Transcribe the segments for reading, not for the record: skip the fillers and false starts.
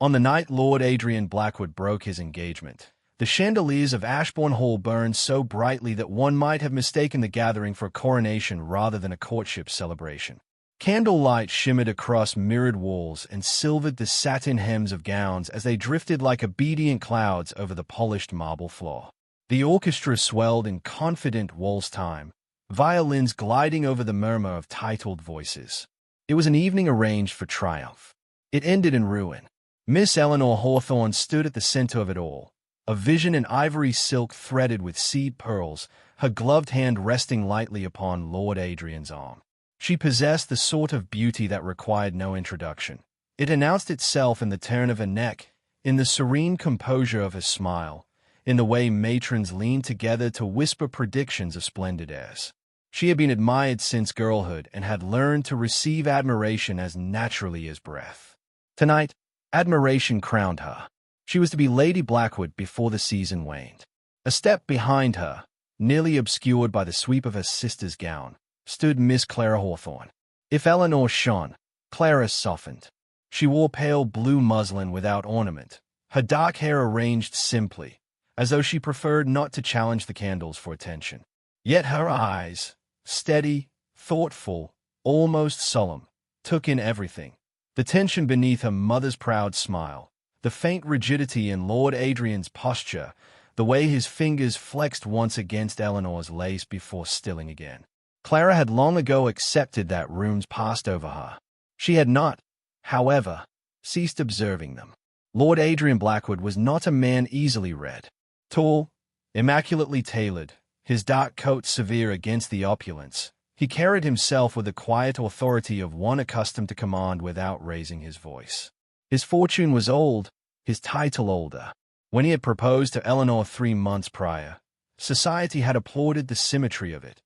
On the night Lord Adrian Blackwood broke his engagement, the chandeliers of Ashbourne Hall burned so brightly that one might have mistaken the gathering for a coronation rather than a courtship celebration. Candlelight shimmered across mirrored walls and silvered the satin hems of gowns as they drifted like obedient clouds over the polished marble floor. The orchestra swelled in confident waltz time, violins gliding over the murmur of titled voices. It was an evening arranged for triumph. It ended in ruin. Miss Eleanor Hawthorne stood at the center of it all, a vision in ivory silk threaded with seed pearls, her gloved hand resting lightly upon Lord Adrian's arm. She possessed the sort of beauty that required no introduction. It announced itself in the turn of her neck, in the serene composure of her smile, in the way matrons leaned together to whisper predictions of splendid heirs. She had been admired since girlhood and had learned to receive admiration as naturally as breath. Tonight, admiration crowned her. She was to be Lady Blackwood before the season waned. A step behind her, nearly obscured by the sweep of her sister's gown, stood Miss Clara Hawthorne. If Eleanor shone, Clara softened. She wore pale blue muslin without ornament, her dark hair arranged simply, as though she preferred not to challenge the candles for attention. Yet her eyes, steady, thoughtful, almost solemn, took in everything. The tension beneath her mother's proud smile, the faint rigidity in Lord Adrian's posture, the way his fingers flexed once against Eleanor's lace before stilling again. Clara had long ago accepted that rooms passed over her. She had not, however, ceased observing them. Lord Adrian Blackwood was not a man easily read. Tall, immaculately tailored, his dark coat severe against the opulence, he carried himself with the quiet authority of one accustomed to command without raising his voice. His fortune was old, his title older. When he had proposed to Eleanor 3 months prior, society had applauded the symmetry of it.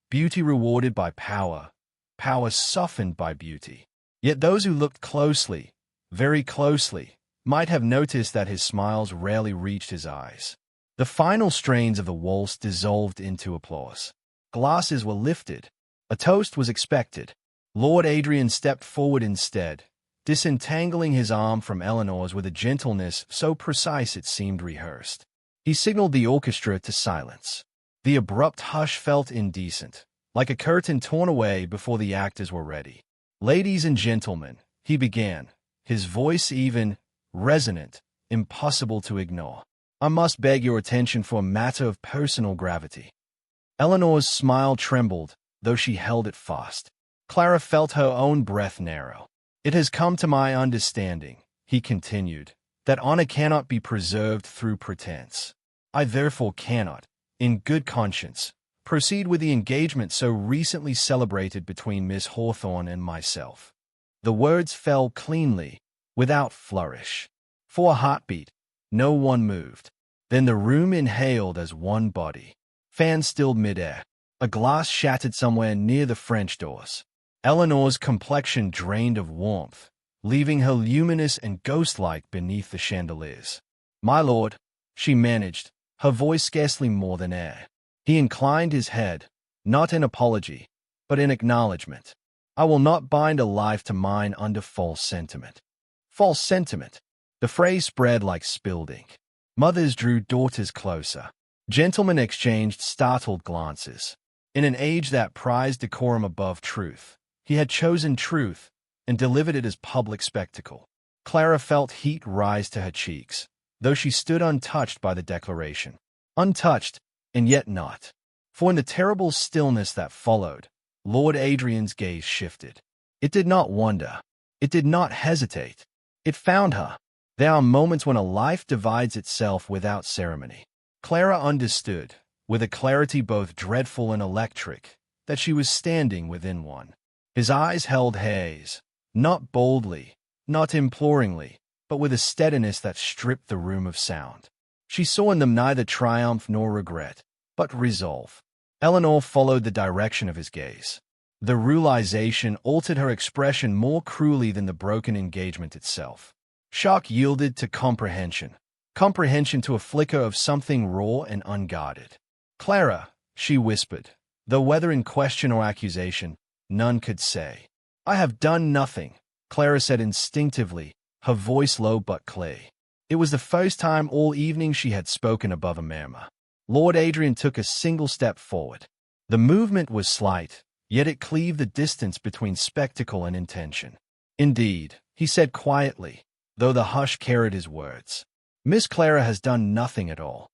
Beauty rewarded by power, power softened by beauty. Yet those who looked closely, very closely, might have noticed that his smiles rarely reached his eyes. The final strains of the waltz dissolved into applause. Glasses were lifted. A toast was expected. Lord Adrian stepped forward instead, disentangling his arm from Eleanor's with a gentleness so precise it seemed rehearsed. He signaled the orchestra to silence. The abrupt hush felt indecent, like a curtain torn away before the actors were ready. "Ladies and gentlemen," he began, his voice even, resonant, impossible to ignore. "I must beg your attention for a matter of personal gravity." Eleanor's smile trembled, though she held it fast. Clara felt her own breath narrow. "It has come to my understanding," he continued, "that honor cannot be preserved through pretense. I therefore cannot, in good conscience, proceed with the engagement so recently celebrated between Miss Hawthorne and myself." The words fell cleanly, without flourish. For a heartbeat, no one moved. Then the room inhaled as one body. Fans stilled midair. A glass shattered somewhere near the French doors. Eleanor's complexion drained of warmth, leaving her luminous and ghost-like beneath the chandeliers. "My lord," she managed, her voice scarcely more than air. He inclined his head, not in apology, but in acknowledgment. "I will not bind a life to mine under false sentiment." False sentiment. The phrase spread like spilled ink. Mothers drew daughters closer. Gentlemen exchanged startled glances. In an age that prized decorum above truth, he had chosen truth and delivered it as public spectacle. Clara felt heat rise to her cheeks, though she stood untouched by the declaration. Untouched, and yet not. For in the terrible stillness that followed, Lord Adrian's gaze shifted. It did not wonder. It did not hesitate. It found her. There are moments when a life divides itself without ceremony. Clara understood, with a clarity both dreadful and electric, that she was standing within one. His eyes held hers, not boldly, not imploringly, but with a steadiness that stripped the room of sound. She saw in them neither triumph nor regret, but resolve. Eleanor followed the direction of his gaze. The realization altered her expression more cruelly than the broken engagement itself. Shock yielded to comprehension. Comprehension to a flicker of something raw and unguarded. "Clara," she whispered, though whether in question or accusation, none could say. "I have done nothing," Clara said instinctively, her voice low but clear. It was the first time all evening she had spoken above a murmur. Lord Adrian took a single step forward. The movement was slight, yet it cleaved the distance between spectacle and intention. "Indeed," he said quietly, though the hush carried his words. "Miss Clara has done nothing at all.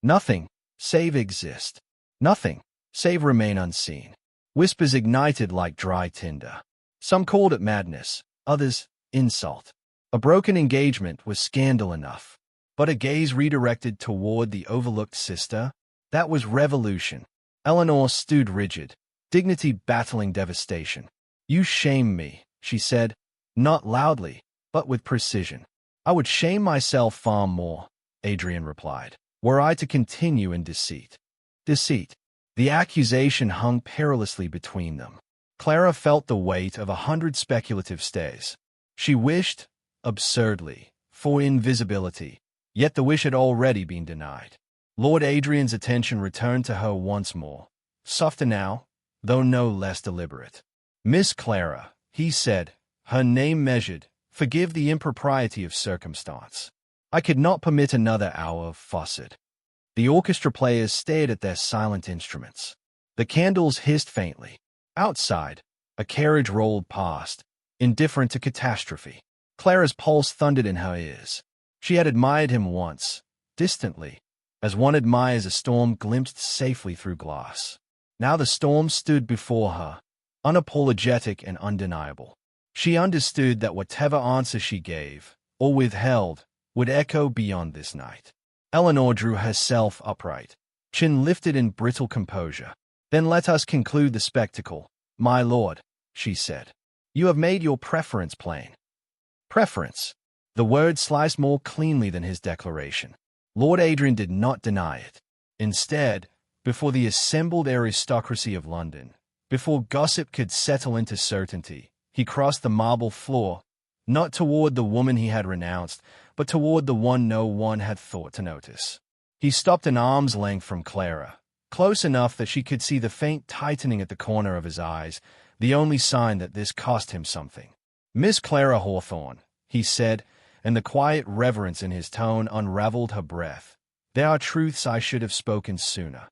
Nothing, save exist. Nothing, save remain unseen." Whispers ignited like dry tinder. Some called it madness, others, insult. A broken engagement was scandal enough. But a gaze redirected toward the overlooked sister, that was revolution. Eleanor stood rigid, dignity battling devastation. "You shame me," she said, not loudly, but with precision. "I would shame myself far more," Adrian replied, "were I to continue in deceit." Deceit. The accusation hung perilously between them. Clara felt the weight of 100 speculative stares. She wished, absurdly, for invisibility, yet the wish had already been denied. Lord Adrian's attention returned to her once more, softer now, though no less deliberate. "Miss Clara," he said, her name measured, "forgive the impropriety of circumstance. I could not permit another hour of faucet." The orchestra players stared at their silent instruments. The candles hissed faintly. Outside, a carriage rolled past, indifferent to catastrophe. Clara's pulse thundered in her ears. She had admired him once, distantly, as one admires a storm glimpsed safely through glass. Now the storm stood before her, unapologetic and undeniable. She understood that whatever answer she gave, or withheld, would echo beyond this night. Eleanor drew herself upright, chin lifted in brittle composure. "Then let us conclude the spectacle, my lord," she said. "You have made your preference plain." Preference. The word sliced more cleanly than his declaration. Lord Adrian did not deny it. Instead, before the assembled aristocracy of London, before gossip could settle into certainty, he crossed the marble floor, not toward the woman he had renounced, but toward the one no one had thought to notice. He stopped an arm's length from Clara, close enough that she could see the faint tightening at the corner of his eyes, the only sign that this cost him something. "Miss Clara Hawthorne," he said, and the quiet reverence in his tone unraveled her breath. "There are truths I should have spoken sooner."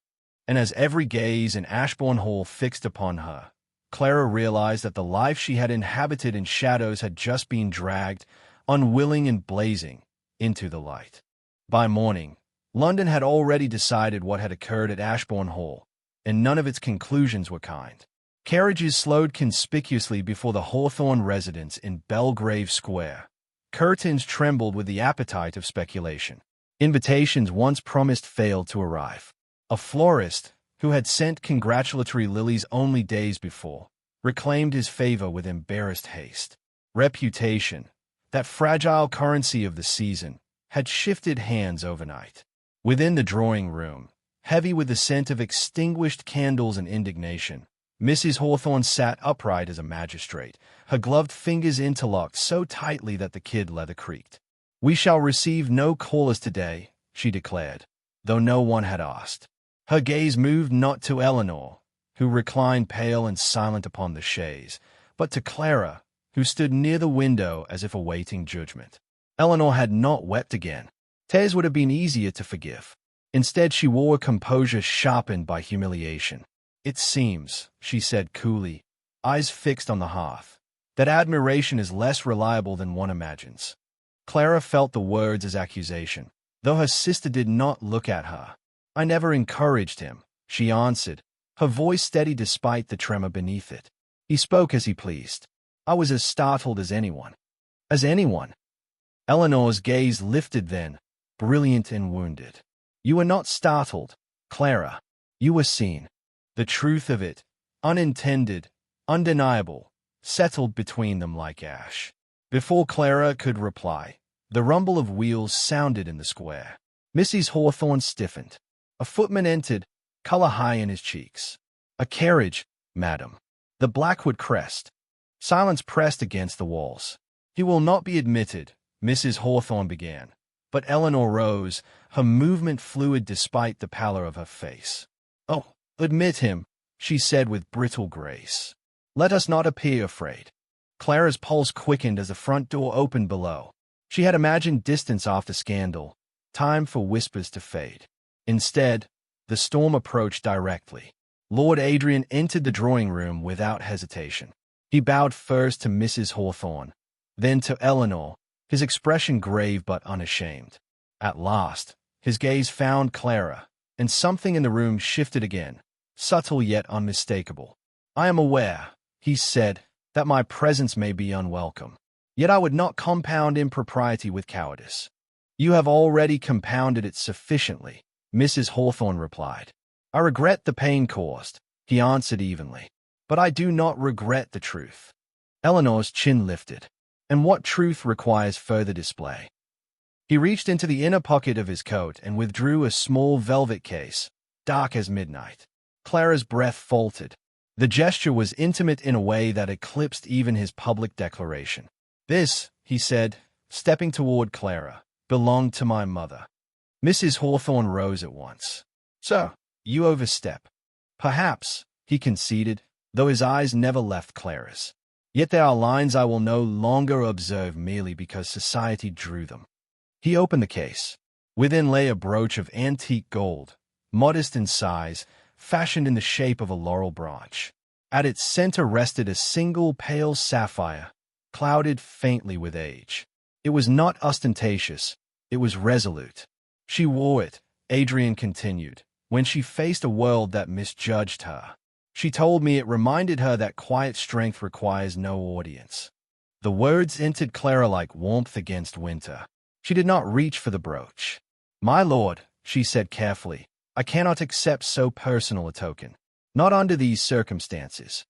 And as every gaze in Ashbourne Hall fixed upon her, Clara realized that the life she had inhabited in shadows had just been dragged, unwilling and blazing, into the light. By morning, London had already decided what had occurred at Ashbourne Hall, and none of its conclusions were kind. Carriages slowed conspicuously before the Hawthorne residence in Belgrave Square. Curtains trembled with the appetite of speculation. Invitations once promised failed to arrive. A florist, who had sent congratulatory lilies only days before, reclaimed his favor with embarrassed haste. Reputation, that fragile currency of the season, had shifted hands overnight. Within the drawing room, heavy with the scent of extinguished candles and indignation, Mrs. Hawthorne sat upright as a magistrate, her gloved fingers interlocked so tightly that the kid leather creaked. "We shall receive no callers today," she declared, though no one had asked. Her gaze moved not to Eleanor, who reclined pale and silent upon the chaise, but to Clara, who stood near the window as if awaiting judgment. Eleanor had not wept again. Tears would have been easier to forgive. Instead, she wore a composure sharpened by humiliation. "It seems," she said coolly, eyes fixed on the hearth, "that admiration is less reliable than one imagines." Clara felt the words as accusation, though her sister did not look at her. "I never encouraged him," she answered, her voice steady despite the tremor beneath it. "He spoke as he pleased. I was as startled as anyone." "As anyone?" Eleanor's gaze lifted then, brilliant and wounded. "You were not startled, Clara. You were seen." The truth of it, unintended, undeniable, settled between them like ash. Before Clara could reply, the rumble of wheels sounded in the square. Mrs. Hawthorne stiffened. A footman entered, color high in his cheeks. "A carriage, madam." The Blackwood crest. Silence pressed against the walls. "He will not be admitted," Mrs. Hawthorne began, but Eleanor rose, her movement fluid despite the pallor of her face. "Oh, admit him," she said with brittle grace. "Let us not appear afraid." Clara's pulse quickened as the front door opened below. She had imagined distance after scandal, time for whispers to fade. Instead, the storm approached directly. Lord Adrian entered the drawing room without hesitation. He bowed first to Mrs. Hawthorne, then to Eleanor, his expression grave but unashamed. At last, his gaze found Clara, and something in the room shifted again, subtle yet unmistakable. "I am aware," he said, "that my presence may be unwelcome. Yet I would not compound impropriety with cowardice." "You have already compounded it sufficiently," Mrs. Hawthorne replied. "I regret the pain caused," he answered evenly. "But I do not regret the truth." Eleanor's chin lifted. "And what truth requires further display?" He reached into the inner pocket of his coat and withdrew a small velvet case, dark as midnight. Clara's breath faltered. The gesture was intimate in a way that eclipsed even his public declaration. "This," he said, stepping toward Clara, "belonged to my mother." Mrs. Hawthorne rose at once. "Sir, you overstep." "Perhaps," he conceded, though his eyes never left Clara's. "Yet there are lines I will no longer observe merely because society drew them." He opened the case. Within lay a brooch of antique gold, modest in size, fashioned in the shape of a laurel branch. At its center rested a single pale sapphire, clouded faintly with age. It was not ostentatious, it was resolute. "She wore it," Adrian continued, "when she faced a world that misjudged her. She told me it reminded her that quiet strength requires no audience." The words entered Clara like warmth against winter. She did not reach for the brooch. "My lord," she said carefully, "I cannot accept so personal a token. Not under these circumstances."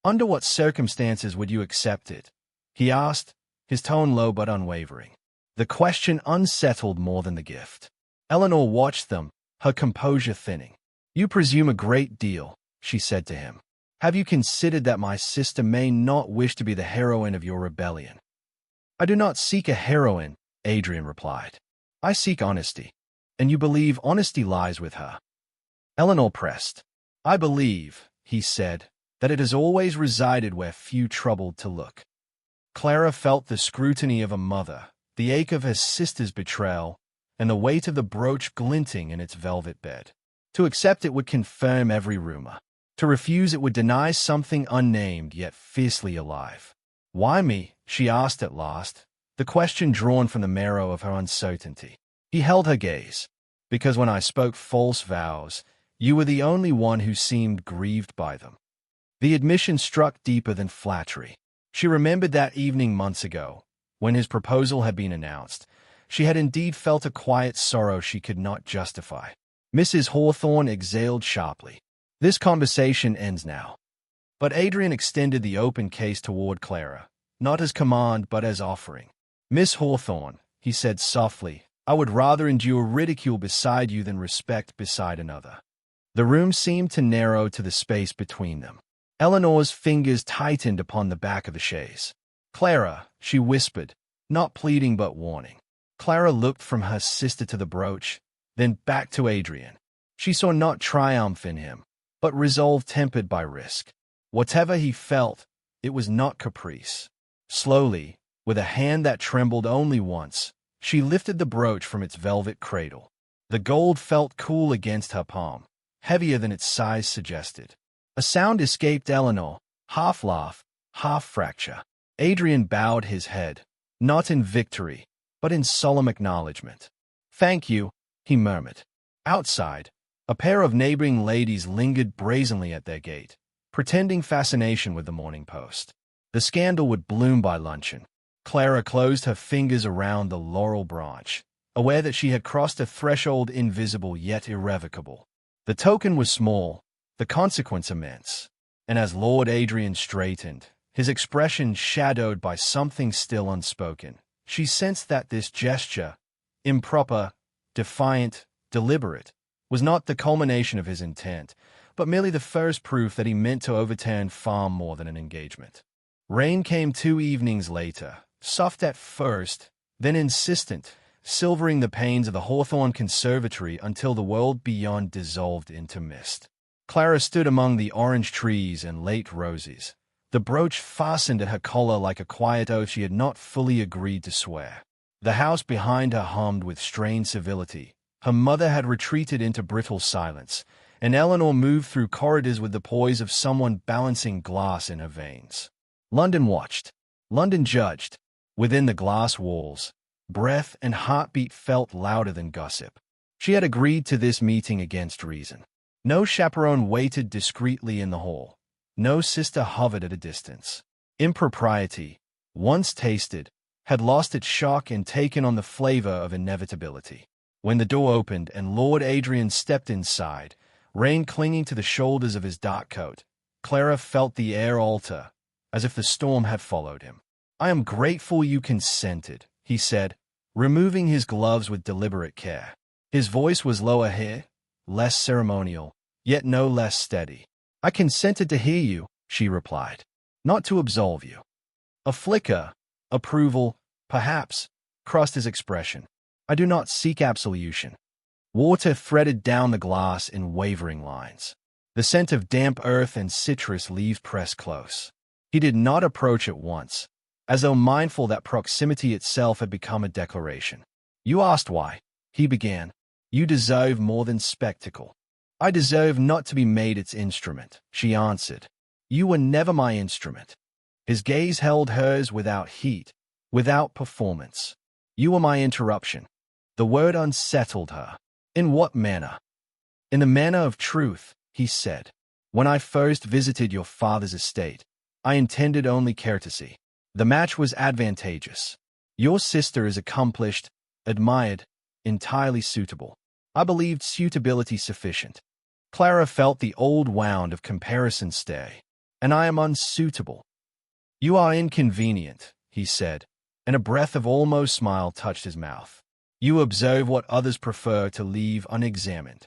"Under what circumstances would you accept it?" he asked, his tone low but unwavering. The question unsettled more than the gift. Eleanor watched them, her composure thinning. "You presume a great deal," she said to him. "Have you considered that my sister may not wish to be the heroine of your rebellion?" "I do not seek a heroine," Adrian replied. "I seek honesty. And you believe honesty lies with her?" Eleanor pressed. "I believe," he said, "that it has always resided where few troubled to look." Clara felt the scrutiny of a mother, the ache of her sister's betrayal, and the weight of the brooch glinting in its velvet bed. To accept it would confirm every rumor. To refuse it would deny something unnamed yet fiercely alive. "Why me?" she asked at last, the question drawn from the marrow of her uncertainty. He held her gaze. "Because when I spoke false vows, you were the only one who seemed grieved by them." The admission struck deeper than flattery. She remembered that evening months ago, when his proposal had been announced. She had indeed felt a quiet sorrow she could not justify. Mrs. Hawthorne exhaled sharply. "This conversation ends now." But Adrian extended the open case toward Clara, not as command but as offering. "Miss Hawthorne," he said softly, "I would rather endure ridicule beside you than respect beside another." The room seemed to narrow to the space between them. Eleanor's fingers tightened upon the back of the chaise. "Clara," she whispered, not pleading but warning. Clara looked from her sister to the brooch, then back to Adrian. She saw not triumph in him, but resolve tempered by risk. Whatever he felt, it was not caprice. Slowly, with a hand that trembled only once, she lifted the brooch from its velvet cradle. The gold felt cool against her palm, heavier than its size suggested. A sound escaped Eleanor, half laugh, half fracture. Adrian bowed his head, not in victory, but in solemn acknowledgement. "Thank you," he murmured. Outside, a pair of neighboring ladies lingered brazenly at their gate, pretending fascination with the Morning Post. The scandal would bloom by luncheon. Clara closed her fingers around the laurel branch, aware that she had crossed a threshold invisible yet irrevocable. The token was small, the consequence immense. And as Lord Adrian straightened, his expression shadowed by something still unspoken, she sensed that this gesture, improper, defiant, deliberate, was not the culmination of his intent, but merely the first proof that he meant to overturn far more than an engagement. Rain came 2 evenings later, soft at first, then insistent, silvering the panes of the Hawthorne conservatory until the world beyond dissolved into mist. Clara stood among the orange trees and late roses, The brooch fastened at her collar like a quiet oath she had not fully agreed to swear. The house behind her hummed with strained civility. Her mother had retreated into brittle silence, and Eleanor moved through corridors with the poise of someone balancing glass in her veins. London watched. London judged. Within the glass walls, breath and heartbeat felt louder than gossip. She had agreed to this meeting against reason. No chaperone waited discreetly in the hall. No sister hovered at a distance. Impropriety, once tasted, had lost its shock and taken on the flavor of inevitability. When the door opened and Lord Adrian stepped inside, rain clinging to the shoulders of his dark coat, Clara felt the air alter, as if the storm had followed him. "I am grateful you consented," he said, removing his gloves with deliberate care. His voice was lower here, less ceremonial, yet no less steady. "I consented to hear you," she replied, "not to absolve you." A flicker, approval, perhaps, crossed his expression. "I do not seek absolution." Water threaded down the glass in wavering lines. The scent of damp earth and citrus leaves pressed close. He did not approach at once, as though mindful that proximity itself had become a declaration. "You asked why," he began. "You deserve more than spectacle." "I deserve not to be made its instrument," she answered. "You were never my instrument." His gaze held hers without heat, without performance. "You were my interruption." The word unsettled her. "In what manner?" "In the manner of truth," he said. "When I first visited your father's estate, I intended only courtesy. The match was advantageous. Your sister is accomplished, admired, entirely suitable. I believed suitability sufficient." Clara felt the old wound of comparison stay. "And I am unsuitable." "You are inconvenient," he said, and a breath of almost smile touched his mouth. "You observe what others prefer to leave unexamined."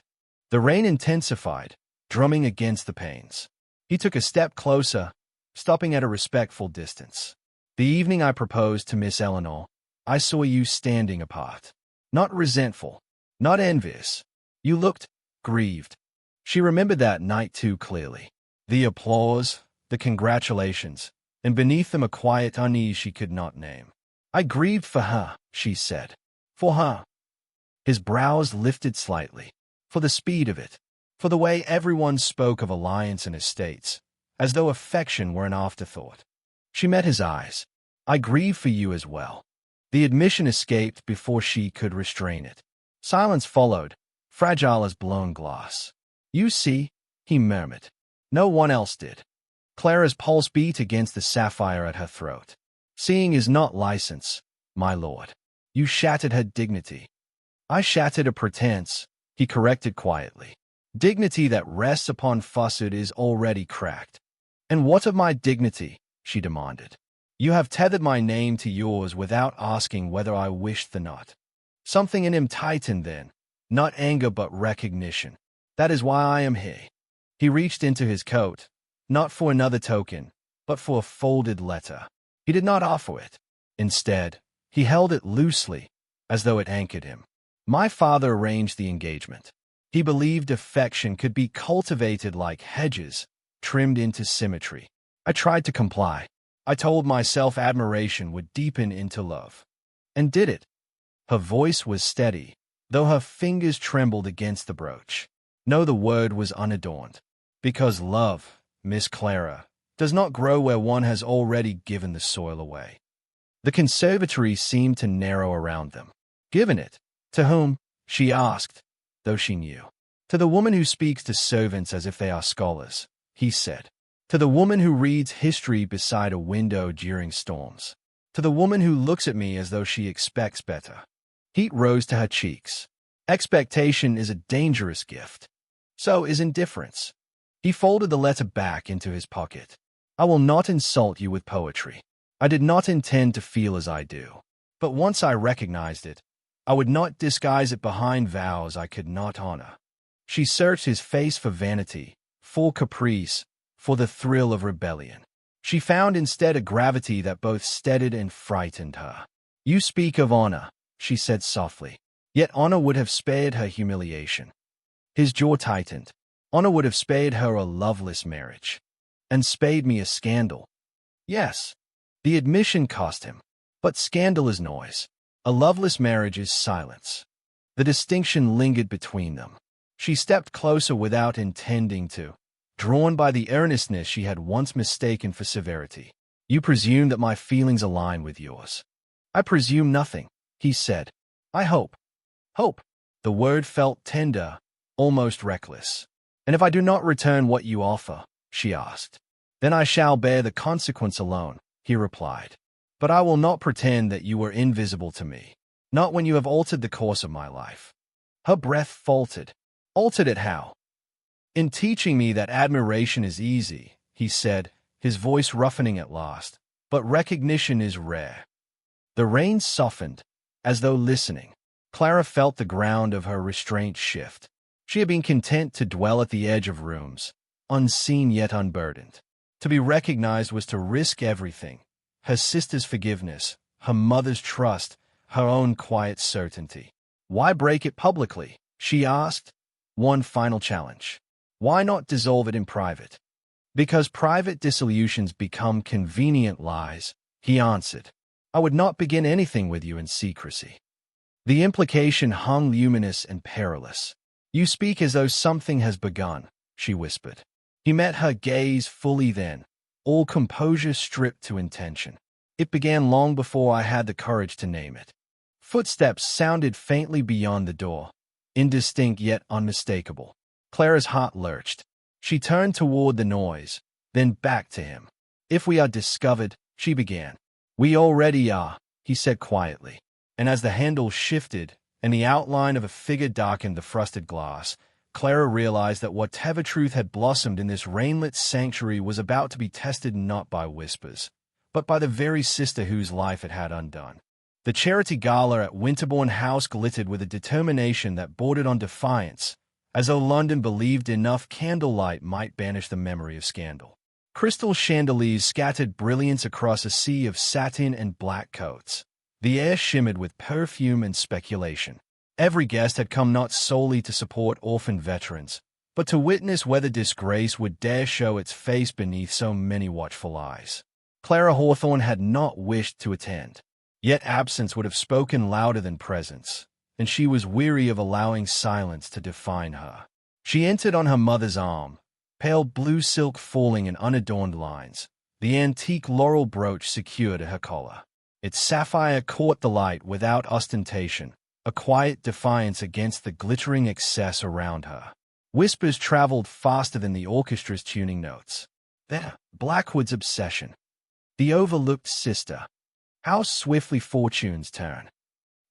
The rain intensified, drumming against the panes. He took a step closer, stopping at a respectful distance. "The evening I proposed to Miss Eleanor, I saw you standing apart. Not resentful, not envious. You looked grieved." She remembered that night too clearly. The applause, the congratulations, and beneath them a quiet unease she could not name. "I grieved for her," she said. "For her." His brows lifted slightly. For the speed of it. For the way everyone spoke of alliance and estates, as though affection were an afterthought. She met his eyes. "I grieve for you as well." The admission escaped before she could restrain it. Silence followed, fragile as blown glass. "You see," he murmured. No one else did. Clara's pulse beat against the sapphire at her throat. "Seeing is not license, my lord." You shattered her dignity. "I shattered a pretense," he corrected quietly. "Dignity that rests upon falsehood is already cracked." "And what of my dignity?" she demanded. "You have tethered my name to yours without asking whether I wished the not." Something in him tightened then, not anger but recognition. "That is why I am here." He reached into his coat, not for another token, but for a folded letter. He did not offer it. Instead, he held it loosely, as though it anchored him. "My father arranged the engagement. He believed affection could be cultivated like hedges, trimmed into symmetry. I tried to comply. I told myself admiration would deepen into love. And did it?" Her voice was steady, though her fingers trembled against the brooch. "No, the word was unadorned. Because love, Miss Clara, does not grow where one has already given the soil away." The conservatory seemed to narrow around them. "Given it? To whom?" she asked, though she knew. "To the woman who speaks to servants as if they are scholars," he said. "To the woman who reads history beside a window during storms. To the woman who looks at me as though she expects better." Heat rose to her cheeks. Expectation is a dangerous gift. So is indifference. He folded the letter back into his pocket. "I will not insult you with poetry. I did not intend to feel as I do. But once I recognized it, I would not disguise it behind vows I could not honor." She searched his face for vanity, for caprice, for the thrill of rebellion. She found instead a gravity that both steadied and frightened her. "You speak of honor," she said softly. "Yet honor would have spared her humiliation." His jaw tightened. "Honor would have spared her a loveless marriage." "And spared me a scandal," Yes. The admission cost him. But scandal is noise. A loveless marriage is silence. The distinction lingered between them. She stepped closer without intending to, drawn by the earnestness she had once mistaken for severity. You presume that my feelings align with yours. I presume nothing, he said. I hope. Hope. The word felt tender, almost reckless. And if I do not return what you offer, she asked. Then I shall bear the consequence alone, he replied. But I will not pretend that you were invisible to me, not when you have altered the course of my life. Her breath faltered. Altered it how? In teaching me that admiration is easy, he said, his voice roughening at last, but recognition is rare. The reins softened, as though listening. Clara felt the ground of her restraint shift. She had been content to dwell at the edge of rooms, unseen yet unburdened. To be recognized was to risk everything. Her sister's forgiveness, her mother's trust, her own quiet certainty. Why break it publicly? She asked. One final challenge. Why not dissolve it in private? Because private dissolutions become convenient lies, he answered. I would not begin anything with you in secrecy. The implication hung luminous and perilous. You speak as though something has begun, she whispered. He met her gaze fully then, all composure stripped to intention. It began long before I had the courage to name it. Footsteps sounded faintly beyond the door, indistinct yet unmistakable. Clara's heart lurched. She turned toward the noise, then back to him. If we are discovered, she began. We already are, he said quietly. And as the handle shifted, and the outline of a figure darkened the frosted glass, Clara realized that whatever truth had blossomed in this rainlit sanctuary was about to be tested not by whispers, but by the very sister whose life it had undone. The charity gala at Winterbourne House glittered with a determination that bordered on defiance, as though London believed enough candlelight might banish the memory of scandal. Crystal chandeliers scattered brilliance across a sea of satin and black coats. The air shimmered with perfume and speculation. Every guest had come not solely to support orphan veterans, but to witness whether disgrace would dare show its face beneath so many watchful eyes. Clara Hawthorne had not wished to attend, yet absence would have spoken louder than presence, and she was weary of allowing silence to define her. She entered on her mother's arm, pale blue silk falling in unadorned lines, the antique laurel brooch secured at her collar. Its sapphire caught the light without ostentation, a quiet defiance against the glittering excess around her. Whispers traveled faster than the orchestra's tuning notes. There, Blackwood's obsession. The overlooked sister. How swiftly fortunes turn.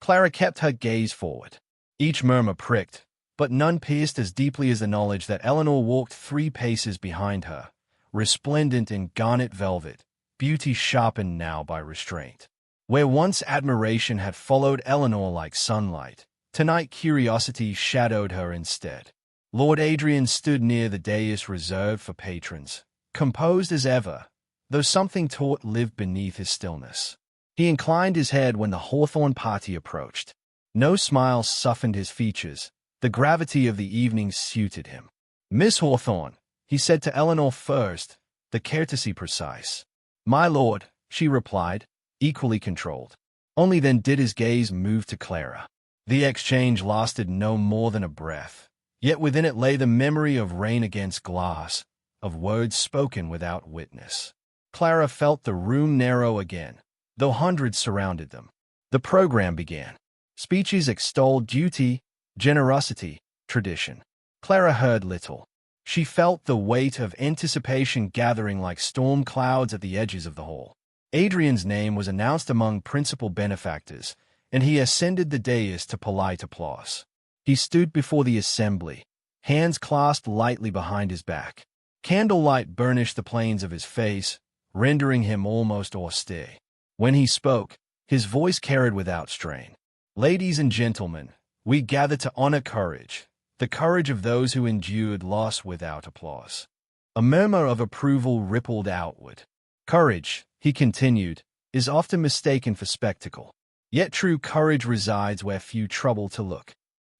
Clara kept her gaze forward. Each murmur pricked, but none pierced as deeply as the knowledge that Eleanor walked 3 paces behind her, resplendent in garnet velvet, beauty sharpened now by restraint. Where once admiration had followed Eleanor like sunlight, tonight curiosity shadowed her instead. Lord Adrian stood near the dais reserved for patrons, composed as ever, though something taut lived beneath his stillness. He inclined his head when the Hawthorne party approached. No smile softened his features. The gravity of the evening suited him. Miss Hawthorne, he said to Eleanor first, the courtesy precise. My lord, she replied, equally controlled. Only then did his gaze move to Clara. The exchange lasted no more than a breath, yet within it lay the memory of rain against glass, of words spoken without witness. Clara felt the room narrow again, though hundreds surrounded them. The program began. Speeches extolled duty, generosity, tradition. Clara heard little. She felt the weight of anticipation gathering like storm clouds at the edges of the hall. Adrian's name was announced among principal benefactors, and he ascended the dais to polite applause. He stood before the assembly, hands clasped lightly behind his back. Candlelight burnished the planes of his face, rendering him almost austere. When he spoke, his voice carried without strain. Ladies and gentlemen, we gather to honor courage, the courage of those who endured loss without applause. A murmur of approval rippled outward. Courage, he continued, is often mistaken for spectacle. Yet true courage resides where few trouble to look.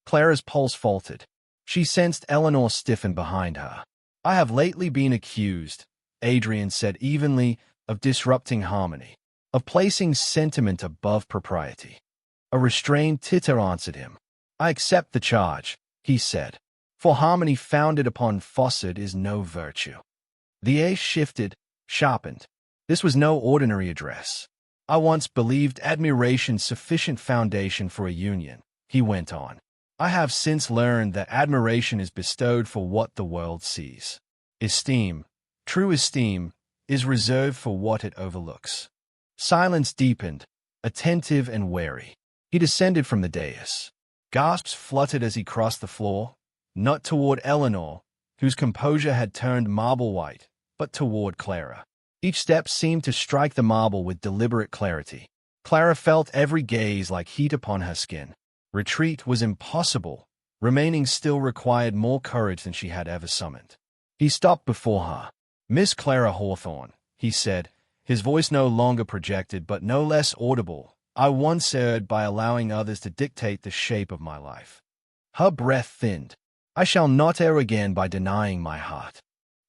Clara's pulse faltered. She sensed Eleanor stiffen behind her. I have lately been accused, Adrian said evenly, of disrupting harmony, of placing sentiment above propriety. A restrained titter answered him. "I accept the charge," he said, "for harmony founded upon falsehood is no virtue." The ace shifted, sharpened. This was no ordinary address. "I once believed admiration sufficient foundation for a union," he went on. "I have since learned that admiration is bestowed for what the world sees. Esteem, true esteem, is reserved for what it overlooks." Silence deepened, attentive and wary. He descended from the dais. Gasps fluttered as he crossed the floor, not toward Eleanor, whose composure had turned marble white, but toward Clara. Each step seemed to strike the marble with deliberate clarity. Clara felt every gaze like heat upon her skin. Retreat was impossible. Remaining still required more courage than she had ever summoned. He stopped before her. "Miss Clara Hawthorne," he said, his voice no longer projected but no less audible. "I once erred by allowing others to dictate the shape of my life." Her breath thinned. "I shall not err again by denying my heart."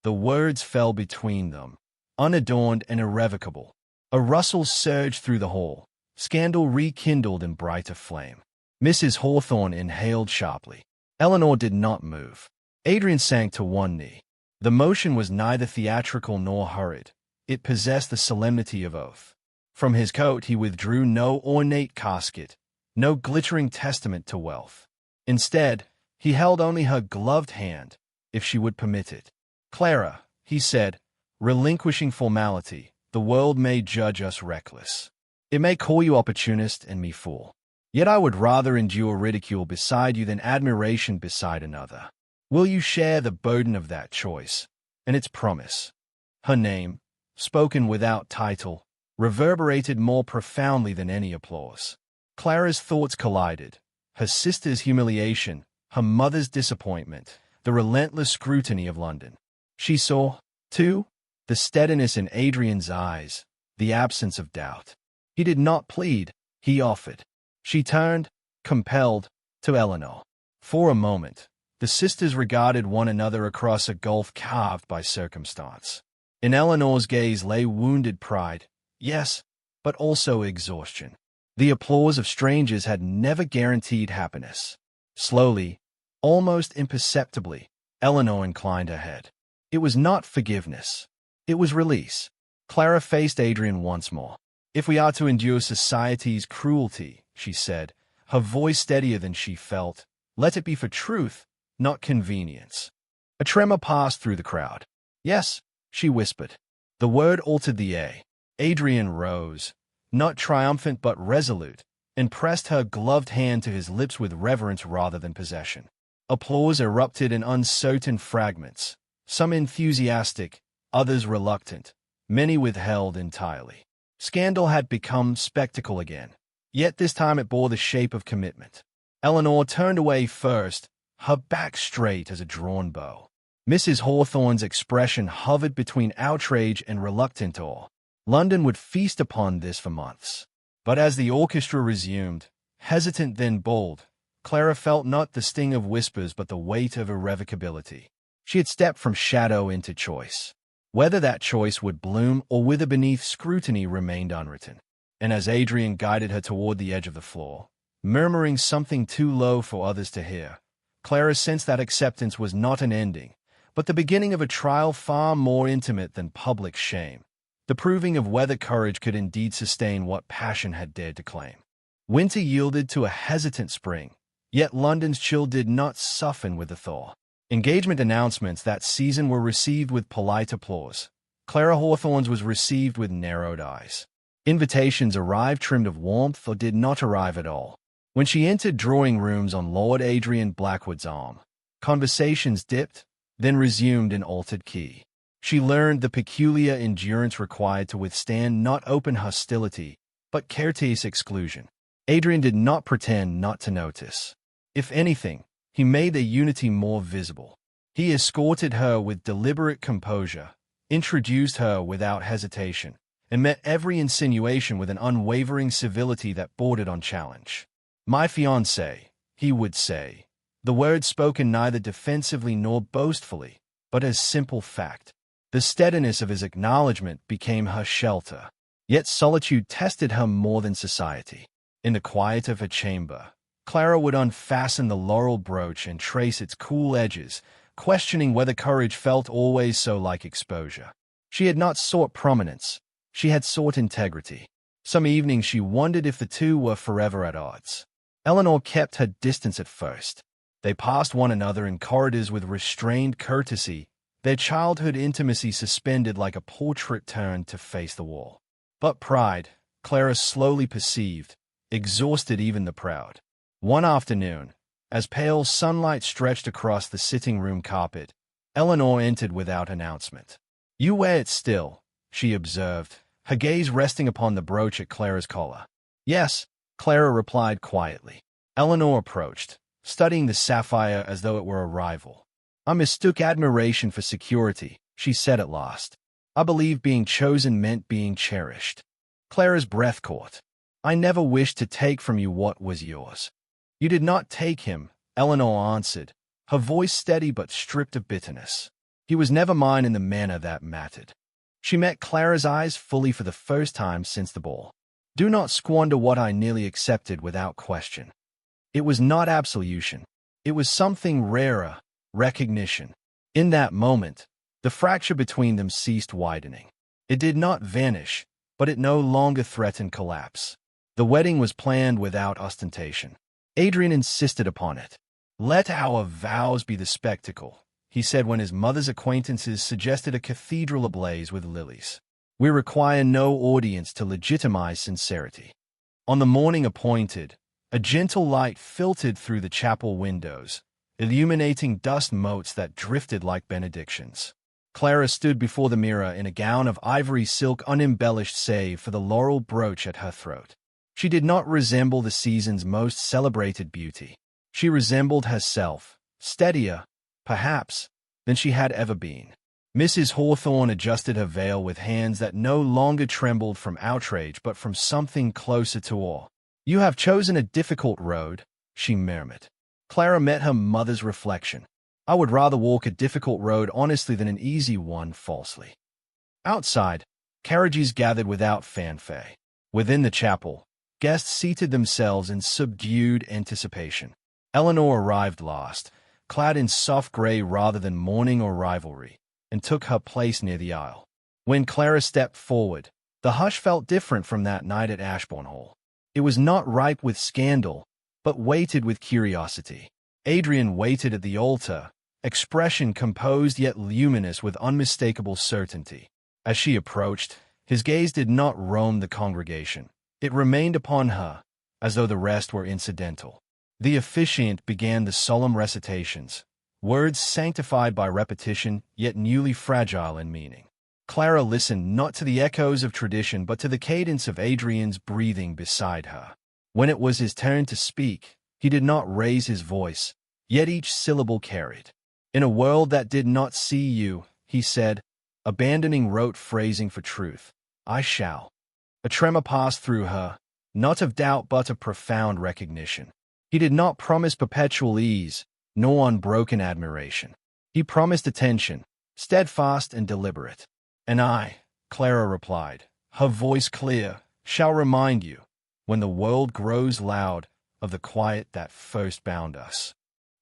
The words fell between them, unadorned and irrevocable. A rustle surged through the hall. Scandal rekindled in brighter flame. Mrs. Hawthorne inhaled sharply. Eleanor did not move. Adrian sank to one knee. The motion was neither theatrical nor hurried. It possessed the solemnity of oath. From his coat he withdrew no ornate casket, no glittering testament to wealth. Instead, he held only her gloved hand, if she would permit it. "Clara," he said, relinquishing formality, "the world may judge us reckless. It may call you opportunist and me fool. Yet I would rather endure ridicule beside you than admiration beside another. Will you share the burden of that choice and its promise?" Her name, spoken without title, reverberated more profoundly than any applause. Clara's thoughts collided. Her sister's humiliation, her mother's disappointment, the relentless scrutiny of London. She saw, too, the steadiness in Adrian's eyes, the absence of doubt. He did not plead, he offered. She turned, compelled, to Eleanor. For a moment, the sisters regarded one another across a gulf carved by circumstance. In Eleanor's gaze lay wounded pride, yes, but also exhaustion. The applause of strangers had never guaranteed happiness. Slowly, almost imperceptibly, Eleanor inclined her head. It was not forgiveness. It was release. Clara faced Adrian once more. "If we are to endure society's cruelty," she said, her voice steadier than she felt, "let it be for truth, not convenience." A tremor passed through the crowd. "Yes," she whispered. The word altered the air. Adrian rose, not triumphant but resolute, and pressed her gloved hand to his lips with reverence rather than possession. Applause erupted in uncertain fragments, some enthusiastic, others reluctant, many withheld entirely. Scandal had become spectacle again, yet this time it bore the shape of commitment. Eleanor turned away first, her back straight as a drawn bow. Mrs. Hawthorne's expression hovered between outrage and reluctant awe. London would feast upon this for months. But as the orchestra resumed, hesitant then bold, Clara felt not the sting of whispers but the weight of irrevocability. She had stepped from shadow into choice. Whether that choice would bloom or wither beneath scrutiny remained unwritten. And as Adrian guided her toward the edge of the floor, murmuring something too low for others to hear, Clara sensed that acceptance was not an ending, but the beginning of a trial far more intimate than public shame, the proving of whether courage could indeed sustain what passion had dared to claim. Winter yielded to a hesitant spring, yet London's chill did not soften with the thaw. Engagement announcements that season were received with polite applause. Clara Hawthorne's was received with narrowed eyes. Invitations arrived trimmed of warmth or did not arrive at all. When she entered drawing rooms on Lord Adrian Blackwood's arm, conversations dipped, then resumed in altered key. She learned the peculiar endurance required to withstand not open hostility, but courteous exclusion. Adrian did not pretend not to notice. If anything, he made their unity more visible. He escorted her with deliberate composure, introduced her without hesitation, and met every insinuation with an unwavering civility that bordered on challenge. "My fiancée," he would say, the words spoken neither defensively nor boastfully, but as simple fact. The steadiness of his acknowledgment became her shelter. Yet solitude tested her more than society. In the quiet of her chamber, Clara would unfasten the laurel brooch and trace its cool edges, questioning whether courage felt always so like exposure. She had not sought prominence. She had sought integrity. Some evenings she wondered if the two were forever at odds. Eleanor kept her distance at first. They passed one another in corridors with restrained courtesy, their childhood intimacy suspended like a portrait turned to face the wall. But pride, Clara slowly perceived, exhausted even the proud. One afternoon, as pale sunlight stretched across the sitting-room carpet, Eleanor entered without announcement. "You wear it still," she observed, her gaze resting upon the brooch at Clara's collar. "Yes," Clara replied quietly. Eleanor approached, studying the sapphire as though it were a rival. "I mistook admiration for security," she said at last. "I believe being chosen meant being cherished." Clara's breath caught. "I never wished to take from you what was yours." "You did not take him," Eleanor answered, her voice steady but stripped of bitterness. "He was never mine in the manner that mattered." She met Clara's eyes fully for the first time since the ball. "Do not squander what I nearly accepted without question." It was not absolution. It was something rarer, recognition. In that moment, the fracture between them ceased widening. It did not vanish, but it no longer threatened collapse. The wedding was planned without ostentation. Adrian insisted upon it. "Let our vows be the spectacle," he said when his mother's acquaintances suggested a cathedral ablaze with lilies. "We require no audience to legitimize sincerity." On the morning appointed, a gentle light filtered through the chapel windows, illuminating dust motes that drifted like benedictions. Clara stood before the mirror in a gown of ivory silk unembellished save for the laurel brooch at her throat. She did not resemble the season's most celebrated beauty. She resembled herself, steadier, perhaps, than she had ever been. Mrs. Hawthorne adjusted her veil with hands that no longer trembled from outrage but from something closer to awe. "You have chosen a difficult road," she murmured. Clara met her mother's reflection. "I would rather walk a difficult road honestly than an easy one falsely." Outside, carriages gathered without fanfare. Within the chapel, guests seated themselves in subdued anticipation. Eleanor arrived last, clad in soft gray rather than mourning or rivalry, and took her place near the aisle. When Clara stepped forward, the hush felt different from that night at Ashbourne Hall. It was not ripe with scandal, but weighted with curiosity. Adrian waited at the altar, expression composed yet luminous with unmistakable certainty. As she approached, his gaze did not roam the congregation. It remained upon her, as though the rest were incidental. The officiant began the solemn recitations, words sanctified by repetition, yet newly fragile in meaning. Clara listened not to the echoes of tradition but to the cadence of Adrian's breathing beside her. When it was his turn to speak, he did not raise his voice, yet each syllable carried. "In a world that did not see you," he said, abandoning rote phrasing for truth, "I shall." A tremor passed through her, not of doubt but of profound recognition. He did not promise perpetual ease, nor unbroken admiration. He promised attention, steadfast and deliberate. "And I," Clara replied, her voice clear, "shall remind you, when the world grows loud, of the quiet that first bound us."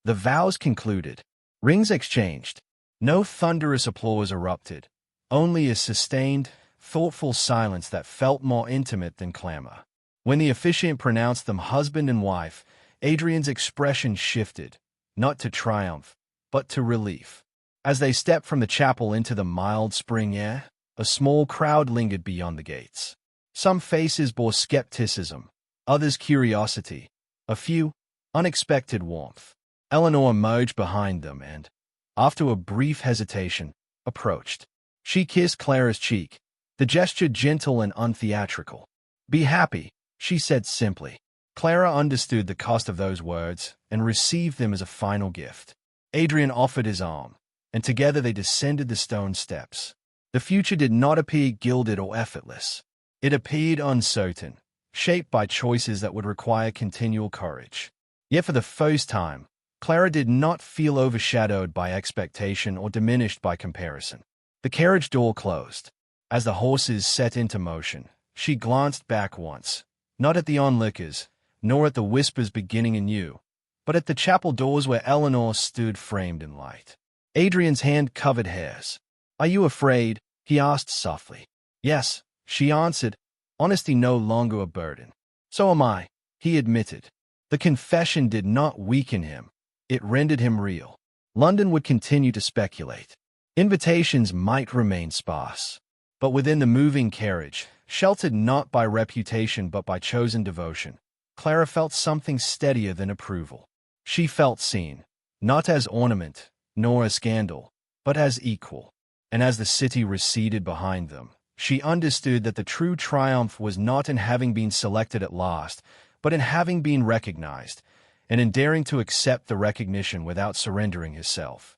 The vows concluded, rings exchanged. No thunderous applause erupted, only a sustained, thoughtful silence that felt more intimate than clamor. When the officiant pronounced them husband and wife, Adrian's expression shifted, not to triumph, but to relief. As they stepped from the chapel into the mild spring air, a small crowd lingered beyond the gates. Some faces bore skepticism, others curiosity, a few, unexpected warmth. Eleanor emerged behind them and, after a brief hesitation, approached. She kissed Clara's cheek, the gesture gentle and untheatrical. "Be happy," she said simply. Clara understood the cost of those words and received them as a final gift. Adrian offered his arm, and together they descended the stone steps. The future did not appear gilded or effortless. It appeared uncertain, shaped by choices that would require continual courage. Yet for the first time, Clara did not feel overshadowed by expectation or diminished by comparison. The carriage door closed. As the horses set into motion, she glanced back once, not at the onlookers, nor at the whispers beginning anew, but at the chapel doors where Eleanor stood framed in light. Adrian's hand covered hers. "Are you afraid?" he asked softly. "Yes," she answered, honesty no longer a burden. "So am I," he admitted. The confession did not weaken him. It rendered him real. London would continue to speculate. Invitations might remain sparse. But within the moving carriage, sheltered not by reputation but by chosen devotion, Clara felt something steadier than approval. She felt seen, not as ornament, nor as scandal, but as equal. And as the city receded behind them, she understood that the true triumph was not in having been selected at last, but in having been recognized, and in daring to accept the recognition without surrendering herself.